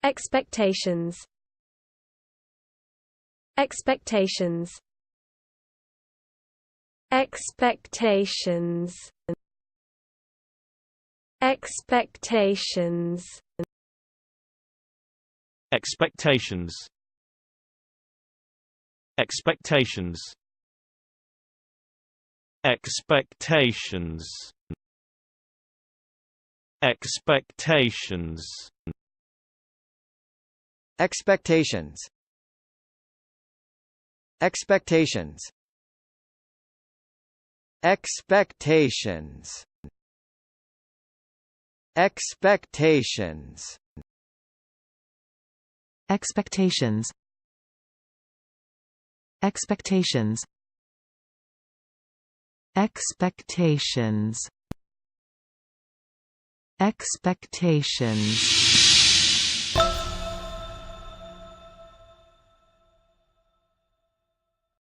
Expectations. Expectations. Expectations. Expectations. Expectations. Expectations. Expectations. Expectations. Expectations. Expectations. Expectations. Expectations. Expectations. Expectations. Expectations. Expectations.